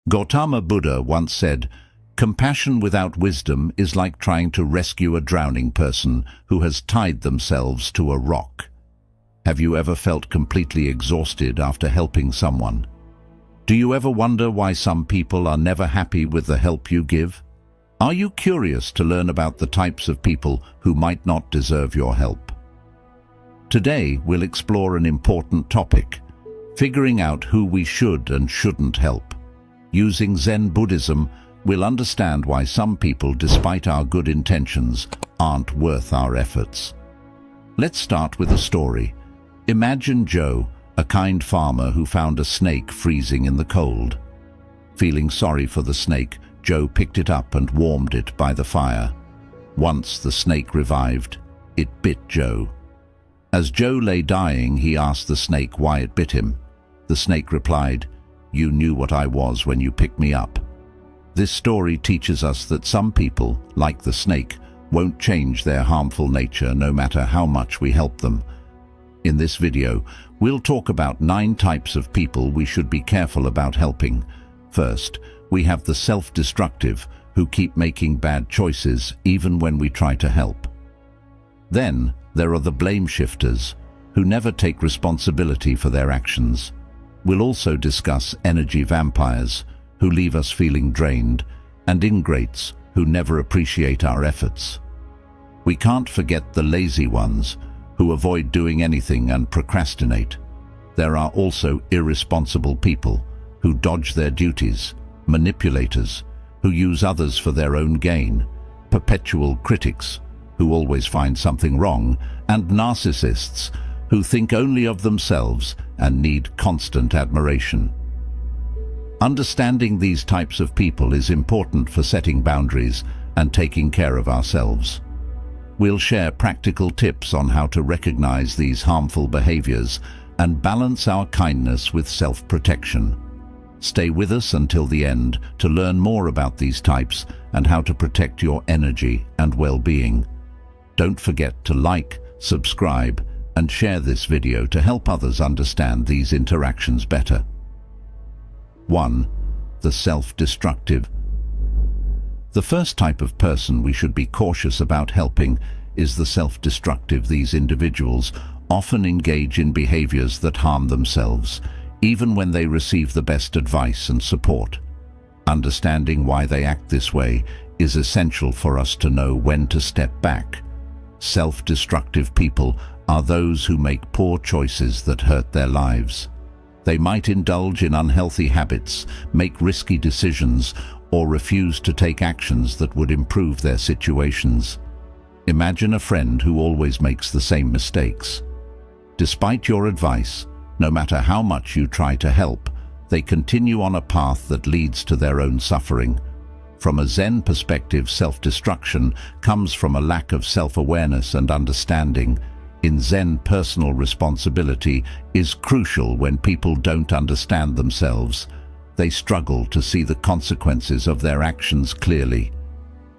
Gautama Buddha once said, "Compassion without wisdom is like trying to rescue a drowning person who has tied themselves to a rock." Have you ever felt completely exhausted after helping someone? Do you ever wonder why some people are never happy with the help you give? Are you curious to learn about the types of people who might not deserve your help? Today, we'll explore an important topic: figuring out who we should and shouldn't help. Using Zen Buddhism, we'll understand why some people, despite our good intentions, aren't worth our efforts. Let's start with a story. Imagine Joe, a kind farmer who found a snake freezing in the cold. Feeling sorry for the snake, Joe picked it up and warmed it by the fire. Once the snake revived, it bit Joe. As Joe lay dying, he asked the snake why it bit him. The snake replied, "You knew what I was when you picked me up." This story teaches us that some people, like the snake, won't change their harmful nature no matter how much we help them. In this video, we'll talk about 9 types of people we should be careful about helping. First, we have the self-destructive, who keep making bad choices even when we try to help. Then, there are the blame shifters, who never take responsibility for their actions. We'll also discuss energy vampires, who leave us feeling drained, and ingrates, who never appreciate our efforts. We can't forget the lazy ones, who avoid doing anything and procrastinate. There are also irresponsible people, who dodge their duties, manipulators, who use others for their own gain, perpetual critics, who always find something wrong, and narcissists, who think only of themselves and need constant admiration. Understanding these types of people is important for setting boundaries and taking care of ourselves. We'll share practical tips on how to recognize these harmful behaviors and balance our kindness with self-protection. Stay with us until the end to learn more about these types and how to protect your energy and well-being. Don't forget to like, subscribe, and share this video to help others understand these interactions better. 1. The self-destructive. The first type of person we should be cautious about helping is the self-destructive. These individuals often engage in behaviors that harm themselves, even when they receive the best advice and support. Understanding why they act this way is essential for us to know when to step back. Self-destructive people are those who make poor choices that hurt their lives. They might indulge in unhealthy habits, make risky decisions, or refuse to take actions that would improve their situations. Imagine a friend who always makes the same mistakes. Despite your advice, no matter how much you try to help, they continue on a path that leads to their own suffering. From a Zen perspective, self-destruction comes from a lack of self-awareness and understanding. In Zen, personal responsibility is crucial. When people don't understand themselves, they struggle to see the consequences of their actions clearly.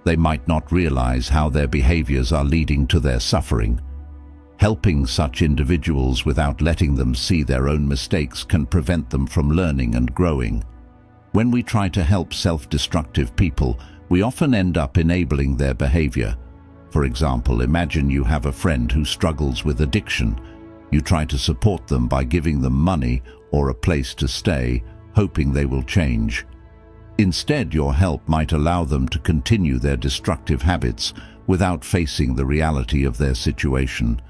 They might not realize how their behaviors are leading to their suffering. Helping such individuals without letting them see their own mistakes can prevent them from learning and growing. When we try to help self-destructive people, we often end up enabling their behavior. For example, imagine you have a friend who struggles with addiction. You try to support them by giving them money or a place to stay, hoping they will change. Instead, your help might allow them to continue their destructive habits without facing the reality of their situation.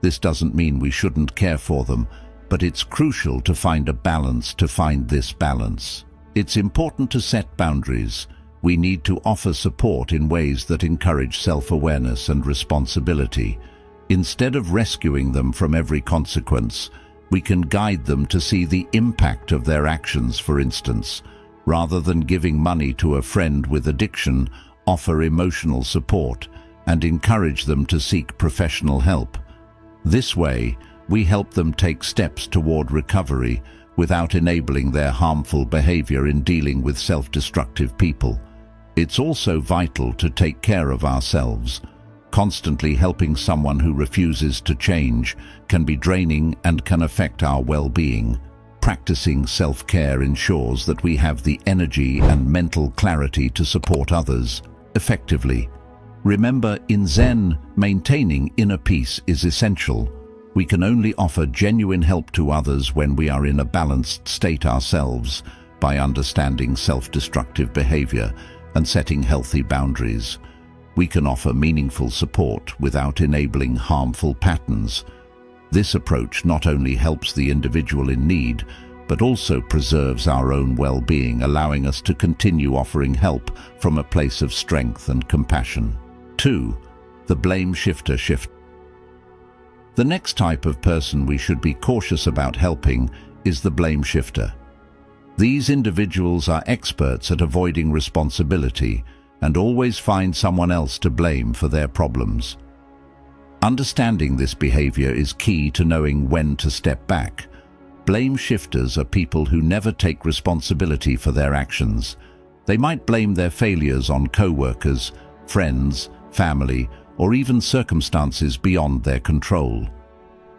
This doesn't mean we shouldn't care for them, but it's crucial to find a balance. To find this balance, it's important to set boundaries. We need to offer support in ways that encourage self-awareness and responsibility. Instead of rescuing them from every consequence, we can guide them to see the impact of their actions. For instance, rather than giving money to a friend with addiction, offer emotional support and encourage them to seek professional help. This way, we help them take steps toward recovery without enabling their harmful behavior. In dealing with self-destructive people, it's also vital to take care of ourselves. Constantly helping someone who refuses to change can be draining and can affect our well-being. Practicing self-care ensures that we have the energy and mental clarity to support others effectively. Remember, in Zen, maintaining inner peace is essential. We can only offer genuine help to others when we are in a balanced state ourselves, by understanding self-destructive behavior and setting healthy boundaries. We can offer meaningful support without enabling harmful patterns. This approach not only helps the individual in need, but also preserves our own well-being, allowing us to continue offering help from a place of strength and compassion. 2. The blame shifter shift. The next type of person we should be cautious about helping is the blame shifter. These individuals are experts at avoiding responsibility and always find someone else to blame for their problems. Understanding this behavior is key to knowing when to step back. Blame shifters are people who never take responsibility for their actions. They might blame their failures on co-workers, friends, family, or even circumstances beyond their control.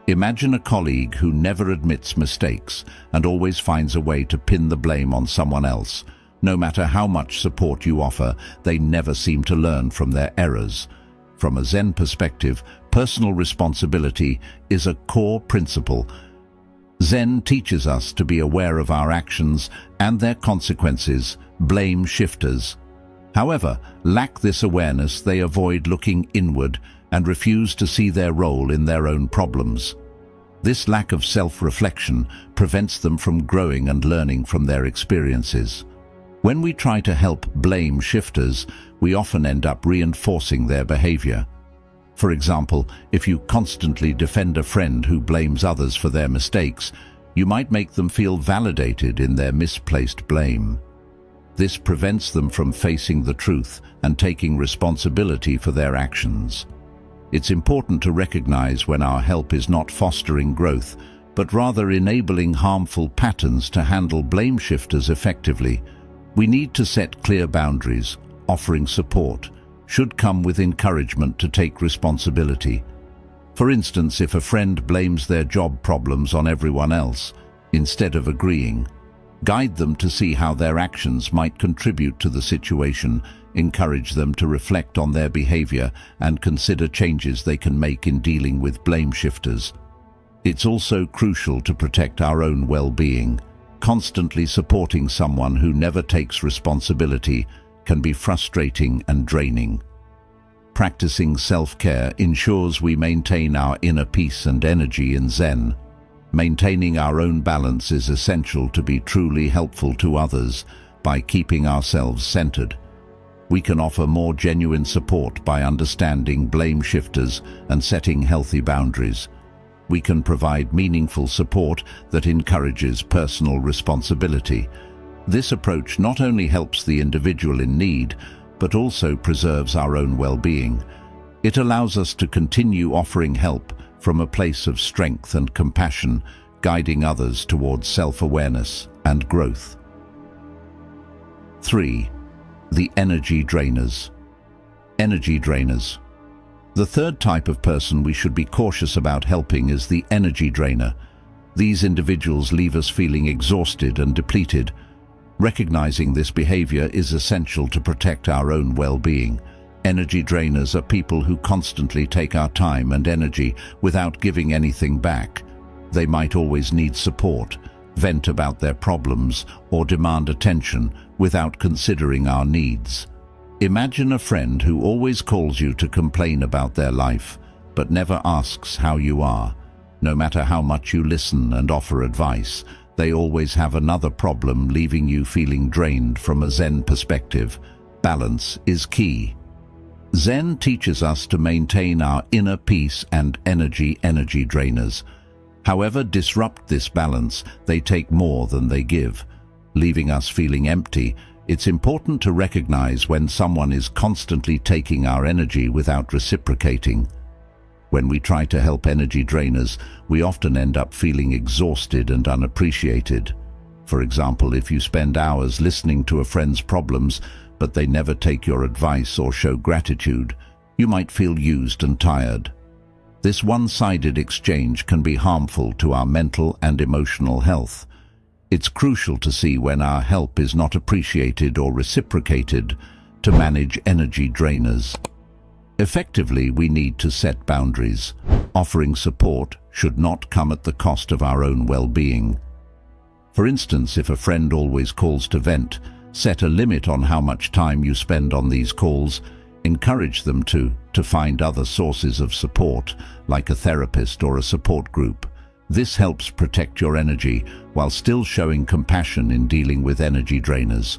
Imagine a colleague who never admits mistakes and always finds a way to pin the blame on someone else. No matter how much support you offer, they never seem to learn from their errors. From a Zen perspective, personal responsibility is a core principle. Zen teaches us to be aware of our actions and their consequences. Blame shifters, however, lack this awareness. They avoid looking inward and refuse to see their role in their own problems. This lack of self-reflection prevents them from growing and learning from their experiences. When we try to help blame shifters, we often end up reinforcing their behavior. For example, if you constantly defend a friend who blames others for their mistakes, you might make them feel validated in their misplaced blame. This prevents them from facing the truth and taking responsibility for their actions. It's important to recognize when our help is not fostering growth, but rather enabling harmful patterns. To handle blame shifters effectively, we need to set clear boundaries. Offering support should come with encouragement to take responsibility. For instance, if a friend blames their job problems on everyone else, instead of agreeing, guide them to see how their actions might contribute to the situation. Encourage them to reflect on their behavior and consider changes they can make in dealing with blame shifters. It's also crucial to protect our own well-being. Constantly supporting someone who never takes responsibility can be frustrating and draining. Practicing self-care ensures we maintain our inner peace and energy in Zen. Maintaining our own balance is essential to be truly helpful to others. By keeping ourselves centered, we can offer more genuine support. By understanding blame shifters and setting healthy boundaries, we can provide meaningful support that encourages personal responsibility. This approach not only helps the individual in need, but also preserves our own well-being. It allows us to continue offering help from a place of strength and compassion, guiding others towards self-awareness and growth. 3. The energy drainers. Energy drainers. The third type of person we should be cautious about helping is the energy drainer. These individuals leave us feeling exhausted and depleted. Recognizing this behavior is essential to protect our own well-being. Energy drainers are people who constantly take our time and energy without giving anything back. They might always need support, vent about their problems, or demand attention without considering our needs. Imagine a friend who always calls you to complain about their life, but never asks how you are. No matter how much you listen and offer advice, they always have another problem, leaving you feeling drained. From a Zen perspective, balance is key. Zen teaches us to maintain our inner peace and energy drainers. However, disrupt this balance, they take more than they give, leaving us feeling empty. It's important to recognize when someone is constantly taking our energy without reciprocating. When we try to help energy drainers, we often end up feeling exhausted and unappreciated. For example, if you spend hours listening to a friend's problems, but they never take your advice or show gratitude, you might feel used and tired. This one-sided exchange can be harmful to our mental and emotional health. It's crucial to see when our help is not appreciated or reciprocated to manage energy drainers. Effectively, we need to set boundaries. Offering support should not come at the cost of our own well-being. For instance, if a friend always calls to vent, set a limit on how much time you spend on these calls. Encourage them to find other sources of support, like a therapist or a support group. This helps protect your energy while still showing compassion in dealing with energy drainers.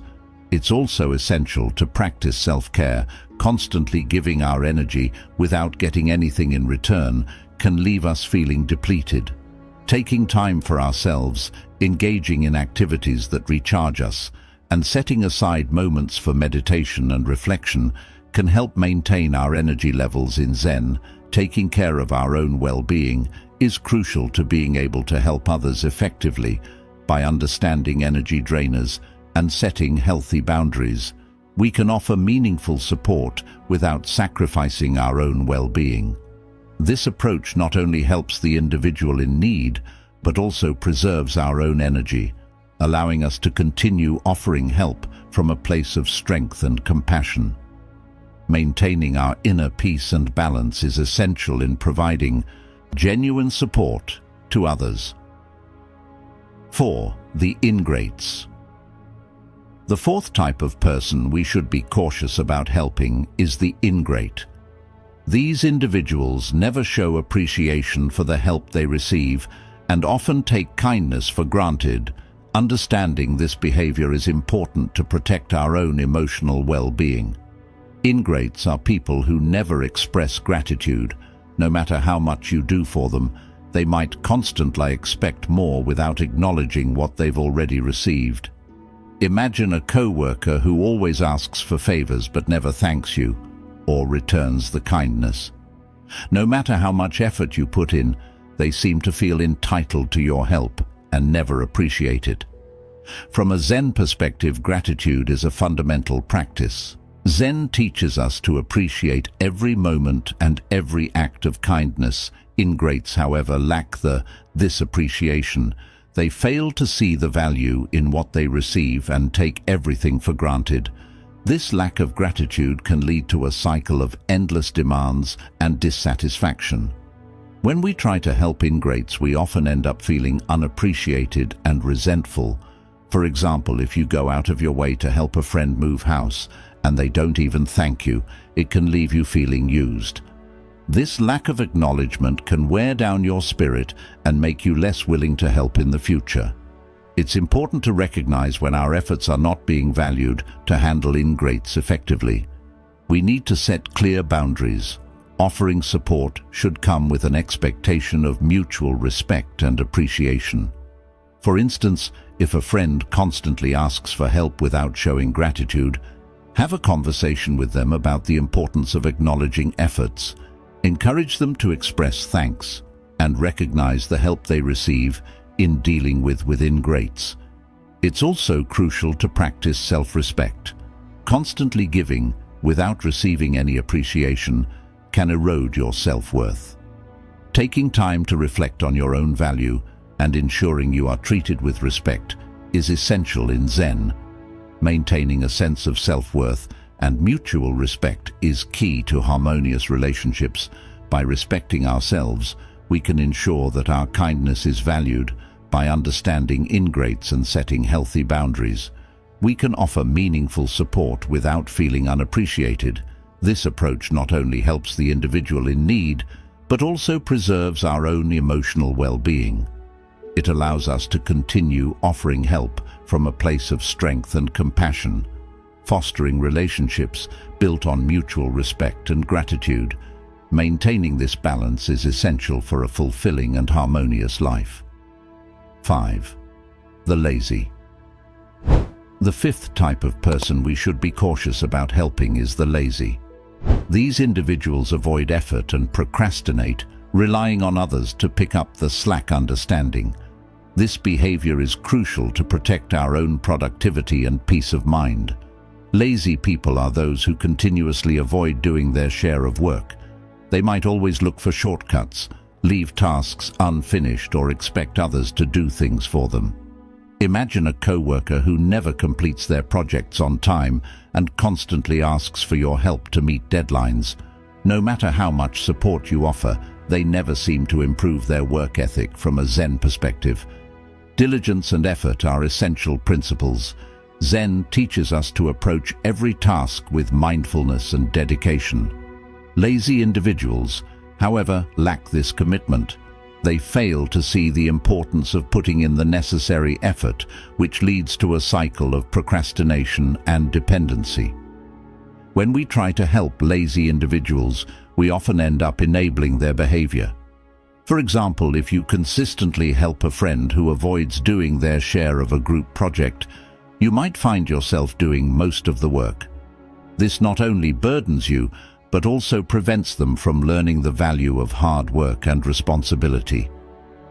It's also essential to practice self-care. Constantly giving our energy without getting anything in return can leave us feeling depleted. Taking time for ourselves, engaging in activities that recharge us, and setting aside moments for meditation and reflection can help maintain our energy levels in Zen. Taking care of our own well-being is crucial to being able to help others effectively. By understanding energy drainers and setting healthy boundaries, we can offer meaningful support without sacrificing our own well-being. This approach not only helps the individual in need, but also preserves our own energy, allowing us to continue offering help from a place of strength and compassion. Maintaining our inner peace and balance is essential in providing genuine support to others. 4. The ingrates. The fourth type of person we should be cautious about helping is the ingrate. These individuals never show appreciation for the help they receive and often take kindness for granted. Understanding this behavior is important to protect our own emotional well-being. Ingrates are people who never express gratitude. No matter how much you do for them, they might constantly expect more without acknowledging what they've already received. Imagine a co-worker who always asks for favors but never thanks you or returns the kindness. No matter how much effort you put in, they seem to feel entitled to your help and never appreciate it. From a Zen perspective, gratitude is a fundamental practice. Zen teaches us to appreciate every moment and every act of kindness. Ingrates, however, lack this appreciation. They fail to see the value in what they receive and take everything for granted. This lack of gratitude can lead to a cycle of endless demands and dissatisfaction. When we try to help ingrates, we often end up feeling unappreciated and resentful. For example, if you go out of your way to help a friend move house and they don't even thank you, it can leave you feeling used. This lack of acknowledgement can wear down your spirit and make you less willing to help in the future. It's important to recognize when our efforts are not being valued to handle ingrates effectively. We need to set clear boundaries. Offering support should come with an expectation of mutual respect and appreciation. For instance, if a friend constantly asks for help without showing gratitude, have a conversation with them about the importance of acknowledging efforts. Encourage them to express thanks and recognize the help they receive in dealing with ingrates. It's also crucial to practice self-respect. Constantly giving without receiving any appreciation can erode your self-worth. Taking time to reflect on your own value and ensuring you are treated with respect is essential in Zen. Maintaining a sense of self-worth and mutual respect is key to harmonious relationships. By respecting ourselves, we can ensure that our kindness is valued. By understanding ingrates and setting healthy boundaries, we can offer meaningful support without feeling unappreciated. This approach not only helps the individual in need, but also preserves our own emotional well-being. It allows us to continue offering help from a place of strength and compassion, fostering relationships built on mutual respect and gratitude. Maintaining this balance is essential for a fulfilling and harmonious life. 5. The lazy. The fifth type of person we should be cautious about helping is the lazy. These individuals avoid effort and procrastinate, relying on others to pick up the slack. Understanding this behavior is crucial to protect our own productivity and peace of mind. Lazy people are those who continuously avoid doing their share of work. They might always look for shortcuts, leave tasks unfinished, or expect others to do things for them. Imagine a coworker who never completes their projects on time and constantly asks for your help to meet deadlines. No matter how much support you offer, they never seem to improve their work ethic from a Zen perspective. Diligence and effort are essential principles. Zen teaches us to approach every task with mindfulness and dedication. Lazy individuals, however, lack this commitment. They fail to see the importance of putting in the necessary effort, which leads to a cycle of procrastination and dependency. When we try to help lazy individuals, we often end up enabling their behavior. For example, if you consistently help a friend who avoids doing their share of a group project, you might find yourself doing most of the work. This not only burdens you, but also prevents them from learning the value of hard work and responsibility.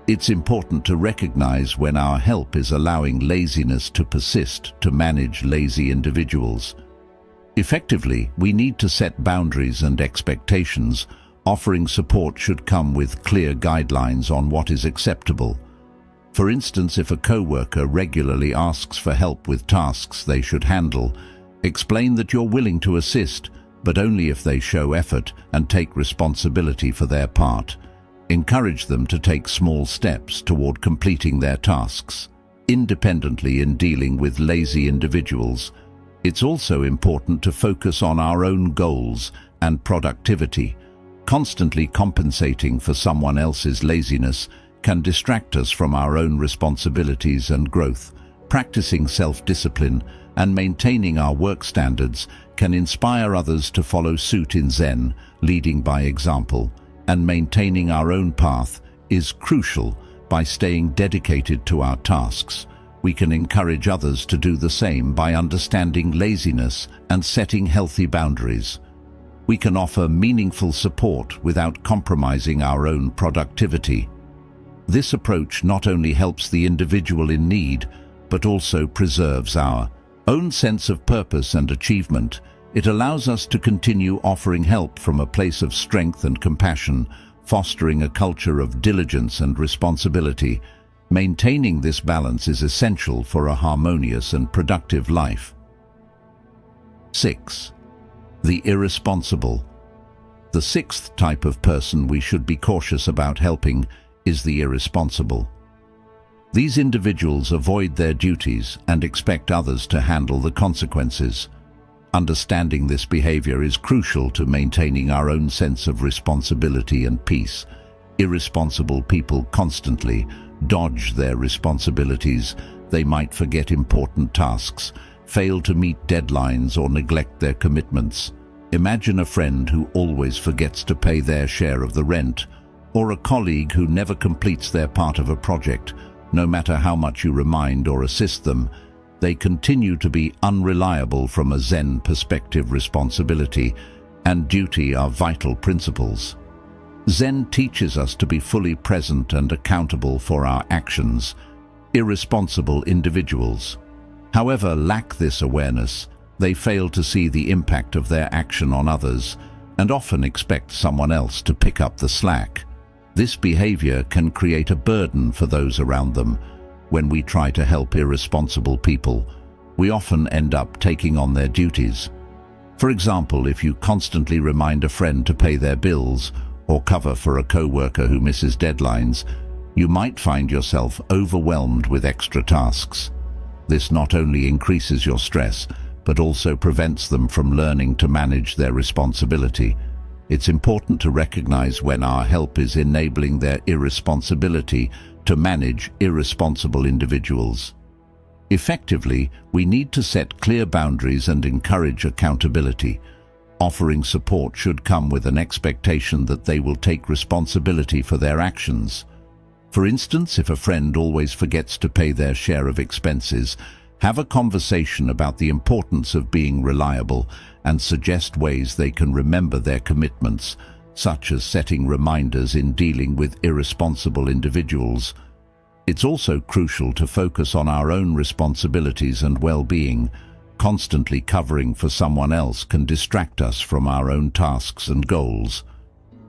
It's important to recognize when our help is allowing laziness to persist to manage lazy individuals. Effectively, we need to set boundaries and expectations. Offering support should come with clear guidelines on what is acceptable. For instance, if a coworker regularly asks for help with tasks they should handle, explain that you're willing to assist, but only if they show effort and take responsibility for their part. Encourage them to take small steps toward completing their tasks. Independently in dealing with lazy individuals, it's also important to focus on our own goals and productivity. Constantly compensating for someone else's laziness can distract us from our own responsibilities and growth. Practicing self-discipline and maintaining our work standards can inspire others to follow suit in Zen. Leading by example and maintaining our own path is crucial. By staying dedicated to our tasks, we can encourage others to do the same by understanding laziness and setting healthy boundaries. We can offer meaningful support without compromising our own productivity. This approach not only helps the individual in need, but also preserves our own sense of purpose and achievement. It allows us to continue offering help from a place of strength and compassion, fostering a culture of diligence and responsibility. Maintaining this balance is essential for a harmonious and productive life. 6. The irresponsible. The sixth type of person we should be cautious about helping is the irresponsible. These individuals avoid their duties and expect others to handle the consequences. Understanding this behavior is crucial to maintaining our own sense of responsibility and peace. Irresponsible people constantly dodge their responsibilities. They might forget important tasks, fail to meet deadlines, or neglect their commitments. Imagine a friend who always forgets to pay their share of the rent, or a colleague who never completes their part of a project. No matter how much you remind or assist them, they continue to be unreliable. From a Zen perspective, responsibility and duty are vital principles. Zen teaches us to be fully present and accountable for our actions. Irresponsible individuals, however, lack this awareness. They fail to see the impact of their action on others and often expect someone else to pick up the slack. This behavior can create a burden for those around them. When we try to help irresponsible people, we often end up taking on their duties. For example, if you constantly remind a friend to pay their bills or cover for a coworker who misses deadlines, you might find yourself overwhelmed with extra tasks. This not only increases your stress, but also prevents them from learning to manage their responsibility. It's important to recognize when our help is enabling their irresponsibility to manage irresponsible individuals. Effectively, we need to set clear boundaries and encourage accountability. Offering support should come with an expectation that they will take responsibility for their actions. For instance, if a friend always forgets to pay their share of expenses, have a conversation about the importance of being reliable and suggest ways they can remember their commitments, such as setting reminders in dealing with irresponsible individuals. It's also crucial to focus on our own responsibilities and well-being. Constantly covering for someone else can distract us from our own tasks and goals.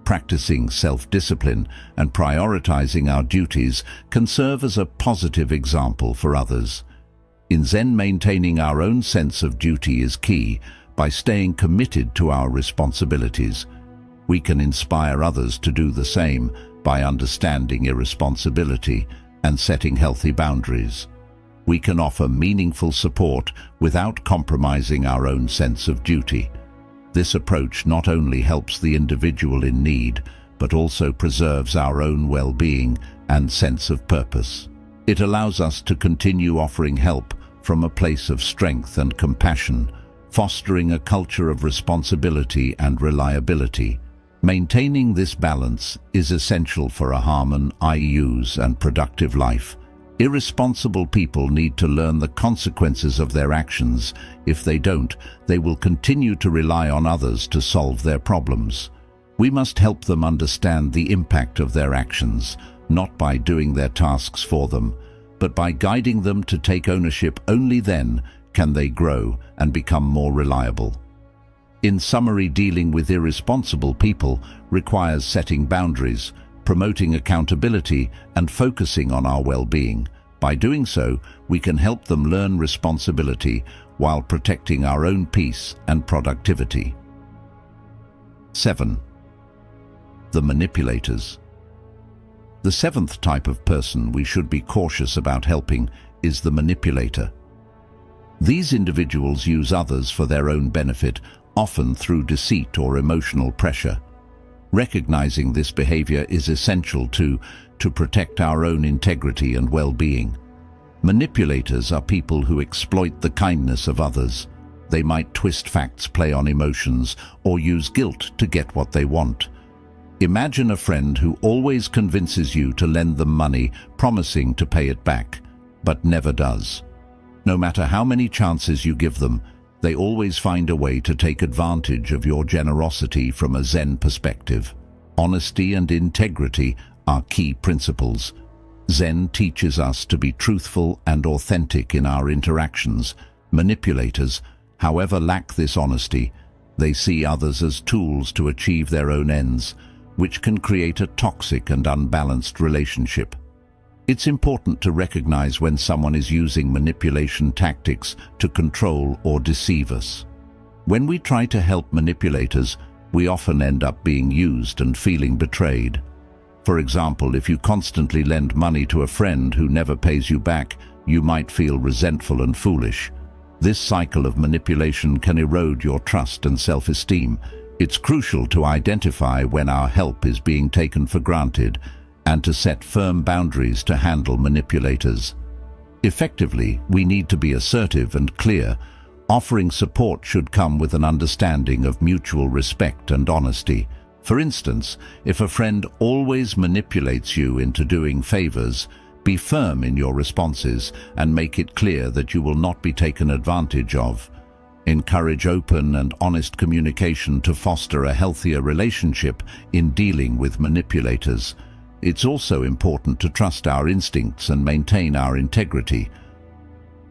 practicing self-discipline and prioritizing our duties can serve as a positive example for others. In Zen, maintaining our own sense of duty is key. By staying committed to our responsibilities, we can inspire others to do the same by understanding irresponsibility and setting healthy boundaries. We can offer meaningful support without compromising our own sense of duty. This approach not only helps the individual in need, but also preserves our own well-being and sense of purpose. It allows us to continue offering help from a place of strength and compassion, fostering a culture of responsibility and reliability. Maintaining this balance is essential for a harmonious and productive life. Irresponsible people need to learn the consequences of their actions. If they don't, they will continue to rely on others to solve their problems. We must help them understand the impact of their actions, not by doing their tasks for them, but by guiding them to take ownership. Only then can they grow and become more reliable. In summary, dealing with irresponsible people requires setting boundaries, promoting accountability, and focusing on our well-being. By doing so, we can help them learn responsibility while protecting our own peace and productivity. 7. The manipulators. The seventh type of person we should be cautious about helping is the manipulator. These individuals use others for their own benefit, often through deceit or emotional pressure. Recognizing this behavior is essential to protect our own integrity and well-being. Manipulators are people who exploit the kindness of others. They might twist facts, play on emotions, or use guilt to get what they want. Imagine a friend who always convinces you to lend them money, promising to pay it back, but never does. No matter how many chances you give them, they always find a way to take advantage of your generosity. From a Zen perspective, honesty and integrity are key principles. Zen teaches us to be truthful and authentic in our interactions. Manipulators, however, lack this honesty. They see others as tools to achieve their own ends, which can create a toxic and unbalanced relationship. It's important to recognize when someone is using manipulation tactics to control or deceive us. When we try to help manipulators, we often end up being used and feeling betrayed. For example, if you constantly lend money to a friend who never pays you back, you might feel resentful and foolish. This cycle of manipulation can erode your trust and self-esteem. It's crucial to identify when our help is being taken for granted and to set firm boundaries to handle manipulators. Effectively, we need to be assertive and clear. Offering support should come with an understanding of mutual respect and honesty. For instance, if a friend always manipulates you into doing favors, be firm in your responses and make it clear that you will not be taken advantage of. Encourage open and honest communication to foster a healthier relationship in dealing with manipulators. It's also important to trust our instincts and maintain our integrity.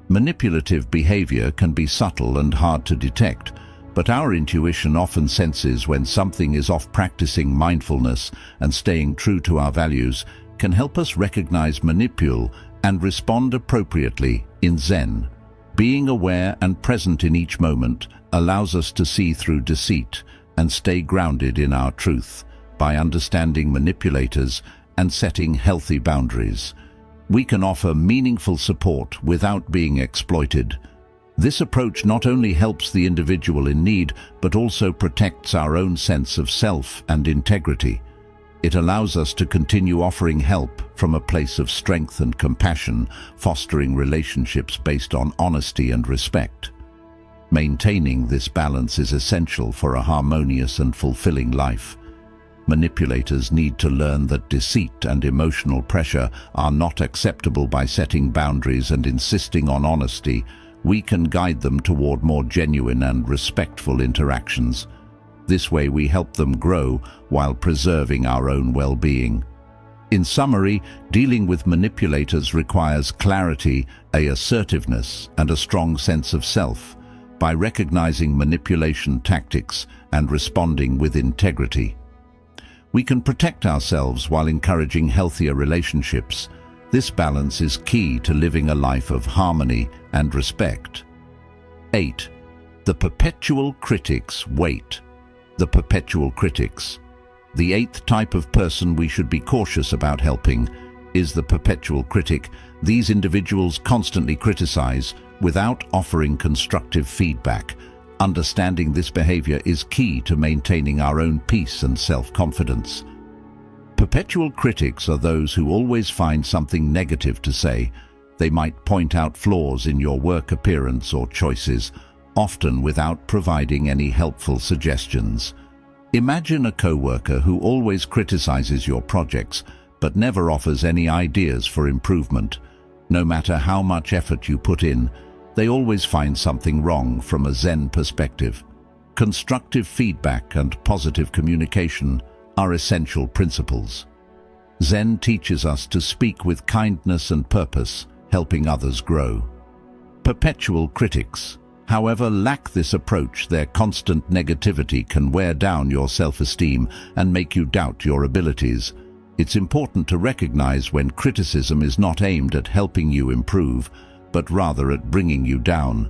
Manipulative behavior can be subtle and hard to detect, but our intuition often senses when something is off. Practicing mindfulness and staying true to our values can help us recognize manipulation and respond appropriately. In Zen, being aware and present in each moment allows us to see through deceit and stay grounded in our truth. By understanding manipulators and setting healthy boundaries, we can offer meaningful support without being exploited. This approach not only helps the individual in need, but also protects our own sense of self and integrity. It allows us to continue offering help from a place of strength and compassion, fostering relationships based on honesty and respect. Maintaining this balance is essential for a harmonious and fulfilling life. Manipulators need to learn that deceit and emotional pressure are not acceptable. By setting boundaries and insisting on honesty, we can guide them toward more genuine and respectful interactions. This way we help them grow while preserving our own well-being. In summary, dealing with manipulators requires clarity, assertiveness, and a strong sense of self. By recognizing manipulation tactics and responding with integrity, We can protect ourselves while encouraging healthier relationships. This balance is key to living a life of harmony and respect. 8. The perpetual critics wait. The perpetual critics. The 8th type of person we should be cautious about helping is the perpetual critic. These individuals constantly criticize without offering constructive feedback. Understanding this behavior is key to maintaining our own peace and self-confidence. Perpetual critics are those who always find something negative to say. They might point out flaws in your work appearance or choices, often without providing any helpful suggestions. Imagine a coworker who always criticizes your projects but never offers any ideas for improvement. No matter how much effort you put in, they always find something wrong from a Zen perspective. Constructive feedback and positive communication are essential principles. Zen teaches us to speak with kindness and purpose, helping others grow. Perpetual critics, however, lack this approach. Their constant negativity can wear down your self-esteem and make you doubt your abilities. It's important to recognize when criticism is not aimed at helping you improve, but rather at bringing you down.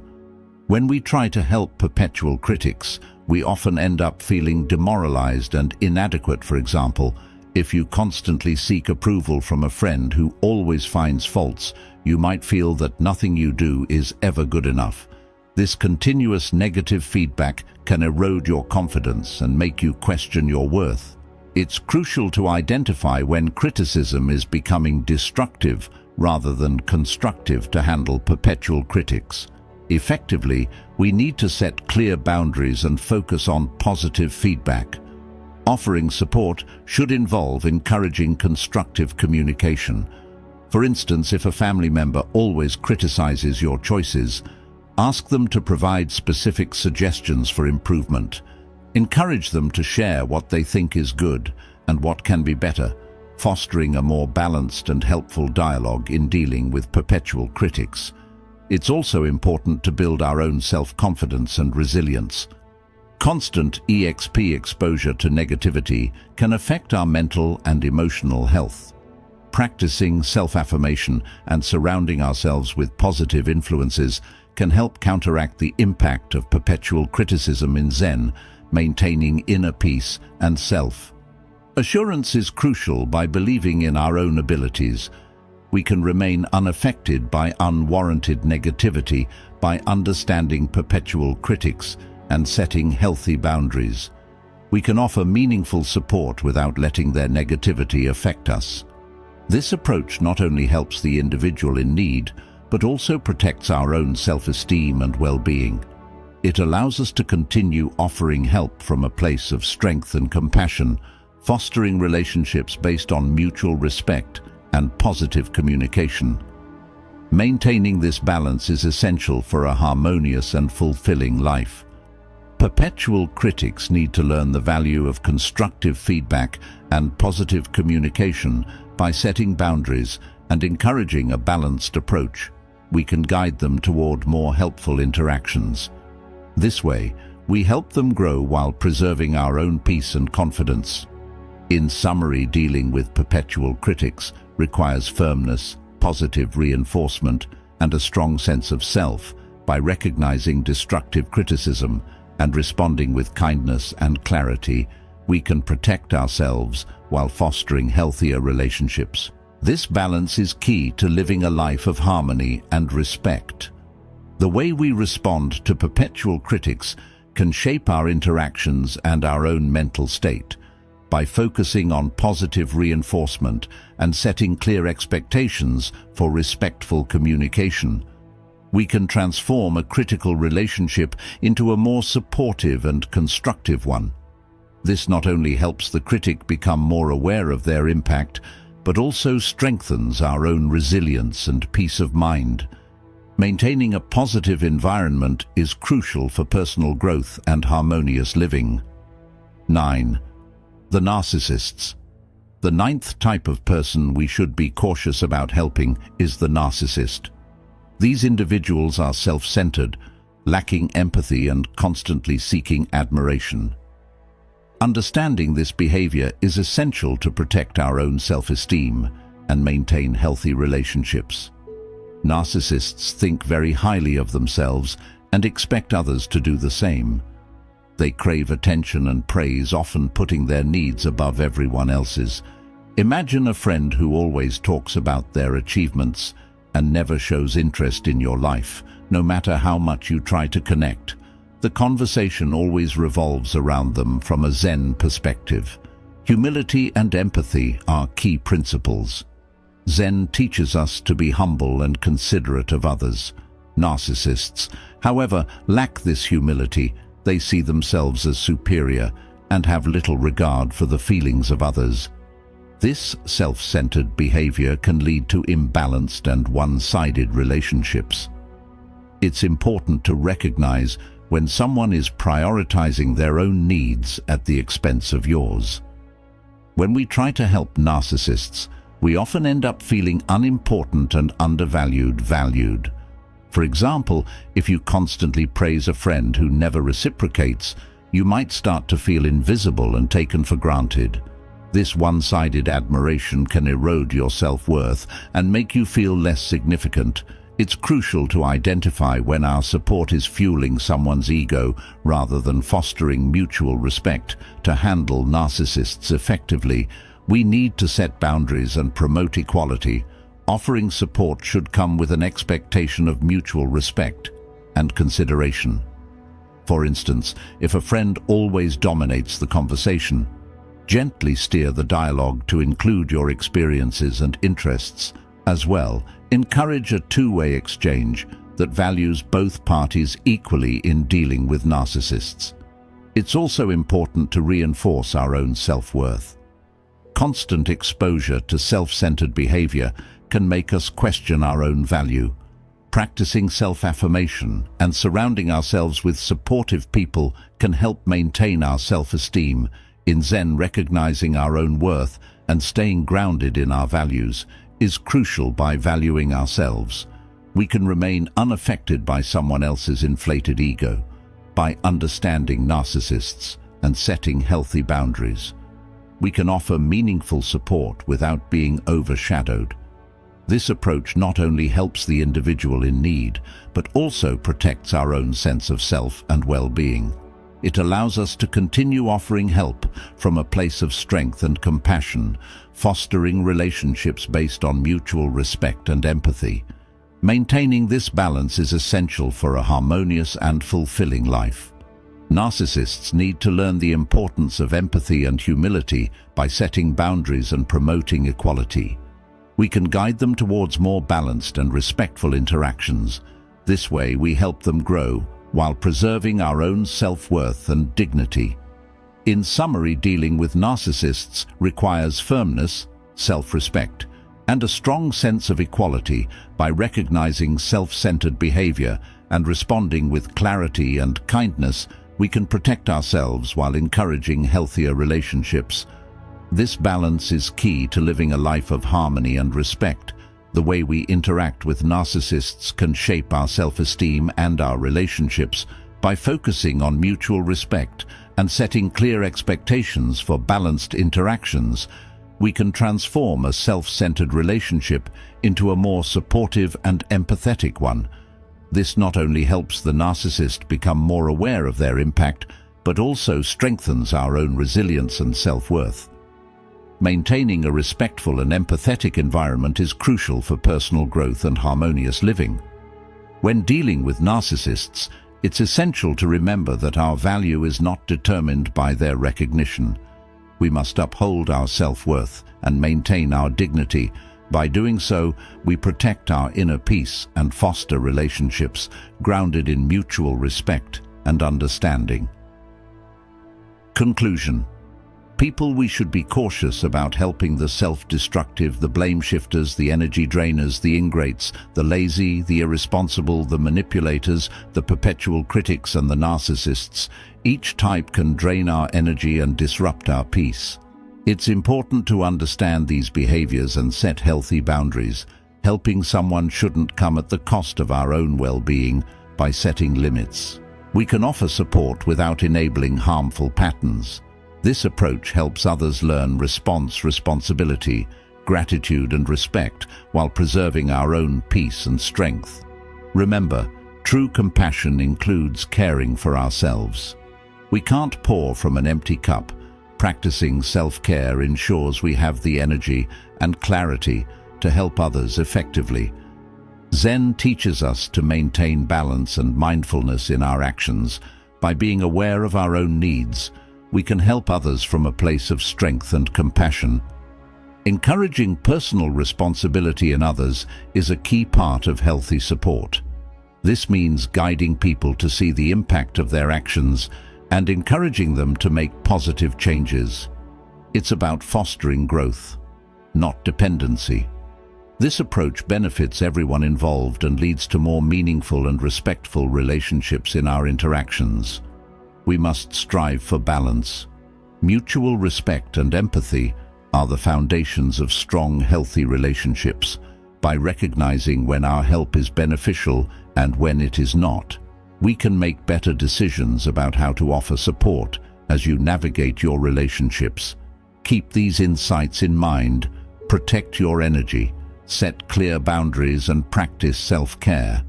When we try to help perpetual critics, we often end up feeling demoralized and inadequate. For example, if you constantly seek approval from a friend who always finds faults, you might feel that nothing you do is ever good enough. This continuous negative feedback can erode your confidence and make you question your worth. It's crucial to identify when criticism is becoming destructive rather than constructive to handle perpetual critics. Effectively, we need to set clear boundaries and focus on positive feedback. Offering support should involve encouraging constructive communication. For instance, if a family member always criticizes your choices, ask them to provide specific suggestions for improvement. Encourage them to share what they think is good and what can be better, fostering a more balanced and helpful dialogue in dealing with perpetual critics. It's also important to build our own self-confidence and resilience. Constant exposure to negativity can affect our mental and emotional health. Practicing self-affirmation and surrounding ourselves with positive influences can help counteract the impact of perpetual criticism in Zen, maintaining inner peace and self-assurance is crucial. By believing in our own abilities, we can remain unaffected by unwarranted negativity. By understanding perpetual critics and setting healthy boundaries, we can offer meaningful support without letting their negativity affect us. This approach not only helps the individual in need, but also protects our own self-esteem and well-being. It allows us to continue offering help from a place of strength and compassion, fostering relationships based on mutual respect and positive communication. Maintaining this balance is essential for a harmonious and fulfilling life. Perpetual critics need to learn the value of constructive feedback and positive communication. By setting boundaries and encouraging a balanced approach, we can guide them toward more helpful interactions. This way, we help them grow while preserving our own peace and confidence. In summary, dealing with perpetual critics requires firmness, positive reinforcement, and a strong sense of self. By recognizing destructive criticism and responding with kindness and clarity, we can protect ourselves while fostering healthier relationships. This balance is key to living a life of harmony and respect. The way we respond to perpetual critics can shape our interactions and our own mental state. By focusing on positive reinforcement and setting clear expectations for respectful communication, we can transform a critical relationship into a more supportive and constructive one. This not only helps the critic become more aware of their impact, but also strengthens our own resilience and peace of mind. Maintaining a positive environment is crucial for personal growth and harmonious living. 9. The narcissists. The 9th type of person we should be cautious about helping is the narcissist. These individuals are self-centered, lacking empathy and constantly seeking admiration. Understanding this behavior is essential to protect our own self-esteem and maintain healthy relationships. Narcissists think very highly of themselves and expect others to do the same. They crave attention and praise, often putting their needs above everyone else's. Imagine a friend who always talks about their achievements and never shows interest in your life, no matter how much you try to connect. The conversation always revolves around them from a Zen perspective. Humility and empathy are key principles. Zen teaches us to be humble and considerate of others. Narcissists, however, lack this humility. They see themselves as superior and have little regard for the feelings of others. This self-centered behavior can lead to imbalanced and one-sided relationships. It's important to recognize when someone is prioritizing their own needs at the expense of yours. When we try to help narcissists, we often end up feeling unimportant and valued. For example, if you constantly praise a friend who never reciprocates, you might start to feel invisible and taken for granted. This one-sided admiration can erode your self-worth and make you feel less significant. It's crucial to identify when our support is fueling someone's ego rather than fostering mutual respect. To handle narcissists effectively, we need to set boundaries and promote equality. Offering support should come with an expectation of mutual respect and consideration. For instance, if a friend always dominates the conversation, gently steer the dialogue to include your experiences and interests as well. Encourage a two-way exchange that values both parties equally in dealing with narcissists. It's also important to reinforce our own self-worth. Constant exposure to self-centered behavior can make us question our own value. Practicing self-affirmation and surrounding ourselves with supportive people can help maintain our self-esteem. In Zen, recognizing our own worth and staying grounded in our values is crucial. By valuing ourselves, we can remain unaffected by someone else's inflated ego. By understanding narcissists and setting healthy boundaries, we can offer meaningful support without being overshadowed. This approach not only helps the individual in need, but also protects our own sense of self and well-being. It allows us to continue offering help from a place of strength and compassion, fostering relationships based on mutual respect and empathy. Maintaining this balance is essential for a harmonious and fulfilling life. Narcissists need to learn the importance of empathy and humility by setting boundaries and promoting equality. We can guide them towards more balanced and respectful interactions. This way, we help them grow while preserving our own self-worth and dignity. In summary, dealing with narcissists requires firmness, self-respect, and a strong sense of equality. By recognizing self-centered behavior and responding with clarity and kindness, we can protect ourselves while encouraging healthier relationships. This balance is key to living a life of harmony and respect. The way we interact with narcissists can shape our self-esteem and our relationships. By focusing on mutual respect and setting clear expectations for balanced interactions, we can transform a self-centered relationship into a more supportive and empathetic one. This not only helps the narcissist become more aware of their impact, but also strengthens our own resilience and self-worth. Maintaining a respectful and empathetic environment is crucial for personal growth and harmonious living. When dealing with narcissists, it's essential to remember that our value is not determined by their recognition. We must uphold our self-worth and maintain our dignity. By doing so, we protect our inner peace and foster relationships grounded in mutual respect and understanding. Conclusion. People we should be cautious about helping the self-destructive, the blame shifters, the energy drainers, the ingrates, the lazy, the irresponsible, the manipulators, the perpetual critics, and the narcissists. Each type can drain our energy and disrupt our peace. It's important to understand these behaviors and set healthy boundaries. Helping someone shouldn't come at the cost of our own well-being. By setting limits, we can offer support without enabling harmful patterns. This approach helps others learn responsibility, gratitude and respect while preserving our own peace and strength. Remember, true compassion includes caring for ourselves. We can't pour from an empty cup. Practicing self-care ensures we have the energy and clarity to help others effectively. Zen teaches us to maintain balance and mindfulness in our actions. By being aware of our own needs, we can help others from a place of strength and compassion. Encouraging personal responsibility in others is a key part of healthy support. This means guiding people to see the impact of their actions and encouraging them to make positive changes. It's about fostering growth, not dependency. This approach benefits everyone involved and leads to more meaningful and respectful relationships in our interactions. We must strive for balance. Mutual respect and empathy are the foundations of strong, healthy relationships. By recognizing when our help is beneficial and when it is not, we can make better decisions about how to offer support as you navigate your relationships. Keep these insights in mind, protect your energy, set clear boundaries and practice self-care.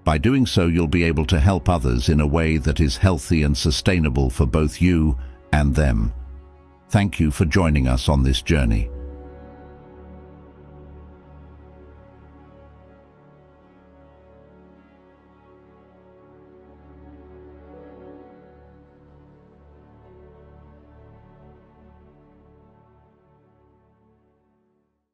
By doing so, you'll be able to help others in a way that is healthy and sustainable for both you and them. Thank you for joining us on this journey.